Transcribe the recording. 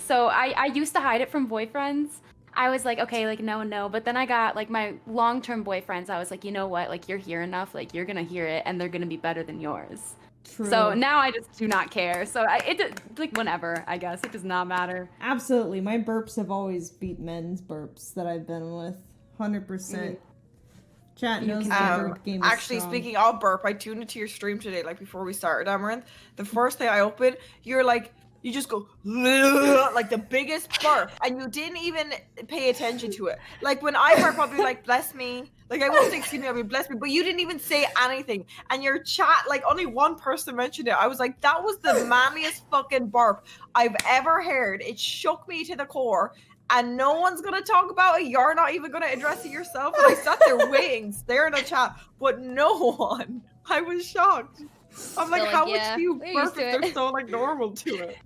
So I used to hide it from boyfriends. I was like, okay, like no. But then I got like my long-term boyfriends. I was like, you know what? Like you're here enough. Like you're gonna hear it, and they're gonna be better than yours. So True. now I just do not care. So like whenever, I guess it does not matter. Absolutely. My burps have always beat men's burps that I've been with. 100%. Chat knows the burp game is Actually, strong. speaking of burp, I tuned into your stream today, like before we started, Amaranth. The first thing I opened, you're like, you just go like the biggest burp, and you didn't even pay attention to it. Like when I burp, I'll be like, bless me. Like I won't say excuse me, I'll be bless me, but you didn't even say anything. And your chat, like only one person mentioned it. I was like, that was the manliest fucking burp I've ever heard. It shook me to the core. And no one's gonna talk about it. You're not even gonna address it yourself. And I sat there waiting, staring at chat, but no one. I was shocked. I'm like, how much do you burp if they're so like normal to it?